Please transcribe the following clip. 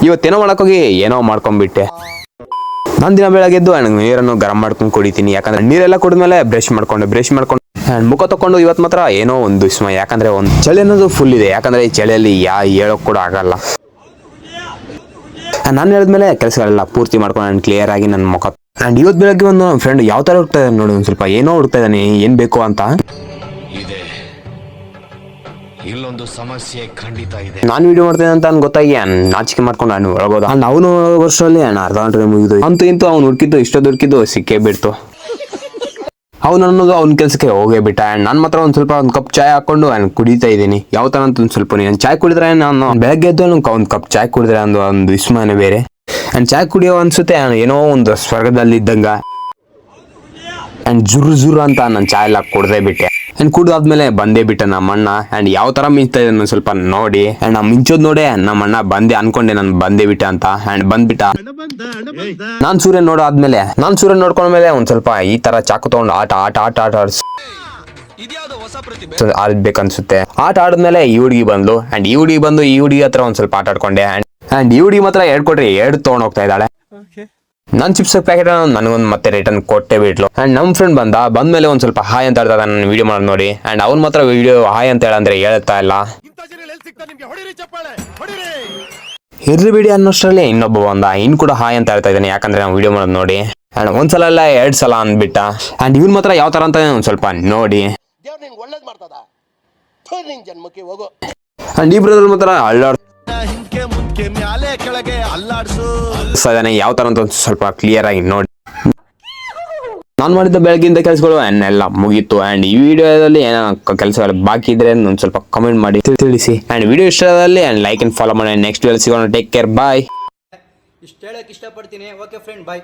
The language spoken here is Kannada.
ಇವತ್ತೇನೋ ಮಾಡೋಕ್ಕೋಗಿ ಏನೋ ಮಾಡ್ಕೊಂಡ್ಬಿಟ್ಟೆ. ನಾನು ದಿನ ಬೆಳಗ್ಗೆದ್ದು ನೀರನ್ನು ಗರಂ ಮಾಡ್ಕೊಂಡು ಕುಡಿತೀನಿ. ಯಾಕಂದ್ರೆ ನೀರೆಲ್ಲ ಕುಡಿದ್ಮೇಲೆ ಬ್ರಷ್ ಮಾಡ್ಕೊಂಡು ಮುಖ ತಕೊಂಡು ಇವತ್ತು ಮಾತ್ರ ಏನೋ ಒಂದು ವಿಸ್ಮಯ. ಯಾಕಂದ್ರೆ ಒಂದು ಚಳಿ ಅನ್ನೋದು ಫುಲ್ ಇದೆ. ಯಾಕಂದ್ರೆ ಈ ಚಳಿಯಲ್ಲಿ ಹೇಳೋಕ್ ಕೂಡ ಆಗಲ್ಲ. ನಾನು ಹೇಳಿದ್ಮೇಲೆ ಕೆಲಸಗಳೆಲ್ಲ ಪೂರ್ತಿ ಮಾಡ್ಕೊಂಡು ನಾನು ಕ್ಲಿಯರ್ ಆಗಿ ನನ್ನ ಮುಖ ಅಂಡ್ ಇವತ್ತು ಬೆಳಗ್ಗೆ ಒಂದು ನನ್ನ ಫ್ರೆಂಡ್ ಯಾವ ತರ ಹುಡ್ತಾ ಇದ್ದಾನೆ ನೋಡಿ. ಒಂದು ಸ್ವಲ್ಪ ಏನೋ ಹುಡ್ತಾ ಇದ್ದಾನೆ, ಏನ್ ಬೇಕು ಅಂತ. ಇಲ್ಲೊಂದು ಸಮಸ್ಯೆ ಖಂಡಿತ ಇದೆ. ನಾನು ವಿಡಿಯೋ ಮಾಡ್ತೇನೆ ಅಂತ ಗೊತ್ತಾಗಿ ನಾಚಿಕೆ ಮಾಡ್ಕೊಂಡು ನಾನು ಹೊರಗೋದ. ಅಂಡ್ ಅವನು ವರ್ಷದಲ್ಲಿ ಅರ್ಧ ಗಂಟೆ ಮುಗಿದು ಅಂತೂ ಇಂತೂ ಅವ್ನು ಹುಡುಕಿದ್ದು ಸಿಕ್ಕೇ ಬಿಡ್ತು. ಅವ್ನು ಅನ್ನೋದು ಅವ್ನ ಕೆಲ್ಸಕ್ಕೆ ಹೋಗೇ ಬಿಟ್ಟ. ಅಂಡ್ ನಾನು ಮಾತ್ರ ಒಂದ್ ಸ್ವಲ್ಪ ಒಂದು ಕಪ್ ಚಾಯ್ ಹಾಕೊಂಡು ಕುಡಿತಾ ಇದ್ದೀನಿ. ಯಾವ ತರ ಅಂತ ಒಂದು ಸ್ವಲ್ಪ ನಾನು ಚಾಯ್ ಕುಡಿದ್ರೆ ನಾನು ಬೆಳಗ್ಗೆ ಎದ್ದು ಒಂದು ಕಪ್ ಚಾಯ್ ಕುಡಿದ್ರೆ ಒಂದು ವಿಸ್ಮಯನೇ ಬೇರೆ. ಅಂಡ್ ಚಾಯ್ ಕುಡಿಯೋ ಅನ್ಸುತ್ತೆ ಏನೋ ಒಂದು ಸ್ವರ್ಗದಲ್ಲಿ ಇದ್ದಂಗ. ಅಂಡ್ ಜುರು ಅಂತ ನಾನು ಚಾಯ್ ಎಲ್ಲ ಕುಡ್ದೇ ಬಿಟ್ಟೆ. ಅಂಡ್ ಕುಡ್ದಾದ್ಮೇಲೆ ಬಂದೇ ಬಿಟ್ಟ ನಮ್ಮ ಅಣ್ಣ. ಅಂಡ್ ಯಾವ ತರ ಮಿಂಚ್ತಾ ಇದೆ ಸ್ವಲ್ಪ ನೋಡಿ. ಅಂಡ್ ನಾ ಮಿಂಚೋದ್ ನೋಡೆ ನಮ್ಮ ಅಣ್ಣ ಬಂದೆ ಅನ್ಕೊಂಡೆ ನಾನು ಬಂದೇ ಬಿಟ್ಟ ಅಂತ. ಅಂಡ್ ಬಂದ್ಬಿಟ್ಟ. ನಾನ್ ಸೂರ್ಯ ನೋಡ್ಕೊಂಡ್ಮೇಲೆ ಒಂದ್ ಸ್ವಲ್ಪ ಈ ತರ ಚಾಕು ತಗೊಂಡು ಆಟ ಆಡ್ಬೇಕನ್ಸುತ್ತೆ. ಆಟ ಆಡಿದ್ಮೇಲೆ ಈ ಹುಡುಗಿ ಬಂದ್ಲು. ಅಂಡ್ ಈ ಹುಡುಗಿ ಹತ್ರ ಒಂದ್ ಸ್ವಲ್ಪ ಆಟ ಆಡ್ಕೊಂಡೆ. ಅಂಡ್ ಈ ಹುಡುಗಿ ಮಾತ್ರ ಎರಡು ತಗೊಂಡ್ ಹೋಗ್ತಾ ಇದ್ದಾಳೆ. ನನ್ ಚಿಪ್ಸ್ ಪ್ಯಾಕೆಟ್ ನನಗೊಂದು ಮತ್ತೆ ರಿಟರ್ನ್ ಕೊಟ್ಟೆ ಬಿಟ್ಲು. ಅಂಡ್ ನಮ್ ಫ್ರೆಂಡ್ ಬಂದ್ಮೇಲೆ ಒಂದ್ ಸ್ವಲ್ಪ ಹಾಯ್ ಅಂತ ಹೇಳ್ತಾ ನನ್ನ ವಿಡಿಯೋ ಮಾಡೋದು ನೋಡಿ. ಅಂಡ್ ಅವ್ನ್ ಮಾತ್ರ ವಿಡಿಯೋ ಹಾಯ್ ಅಂತ ಹೇಳಂದ್ರೆ ಹೇಳ್ತಾ ಇಲ್ಲ. ಇರ್ಲಿ ಬಿಡಿ ಅನ್ನೋಷ್ಟರಲ್ಲಿ ಇನ್ನೊಬ್ಬ ಇನ್ ಕೂಡ ಹಾಯ್ ಅಂತ ಹೇಳ್ತಾ ಇದ್ದಾನೆ. ಯಾಕಂದ್ರೆ ನಾವು ವಿಡಿಯೋ ಮಾಡೋದು ನೋಡಿ. ಅಂಡ್ ಒಂದ್ಸಲ ಅಲ್ಲ 2 ಸಲ ಅಂದ್ಬಿಟ್ಟ. ಅಂಡ್ ಇವ್ನ್ ಮಾತ್ರ ಯಾವ ತರ ಅಂತ ಒಂದ್ ಸ್ವಲ್ಪ ನೋಡಿ. ಅಂಡ್ ಈ ಬ್ರದರ್ ಮಾತ್ರ ಯಾವ ತರ ಅಂತ ಸ್ವಲ್ಪ ಕ್ಲಿಯರ್ ಆಗಿ ನೋಡಿ. ನಾನು ಮಾಡಿದ್ದ ಬೆಳಗ್ಗಿಂದ ಕೆಲಸಗಳು ಎಲ್ಲ ಮುಗೀತು. ಅಂಡ್ ಈ ವಿಡಿಯೋದಲ್ಲಿ ಏನೋ ಕೆಲಸಗಳು ಬಾಕಿ ಇದ್ರೆ ಒಂದ್ ಸ್ವಲ್ಪ ಕಮೆಂಟ್ ಮಾಡಿ ತಿಳಿಸಿ. ಅಂಡ್ ವಿಡಿಯೋ ಇಷ್ಟ ಆದಲ್ಲಿ ಅಂಡ್ ಲೈಕ್ ಅಂಡ್ ಫಾಲೋ ಮಾಡಿ. ನೆಕ್ಸ್ಟ್ ವಿಡಿಯೋ ಸಿಗೋಣ. ಟೇಕ್ ಕೇರ್, ಬಾಯ್. ಇಷ್ಟ ಹೇಳಕ್ ಇಷ್ಟಪಡ್ತೀನಿ. ಓಕೆ ಫ್ರೆಂಡ್, ಬಾಯ್.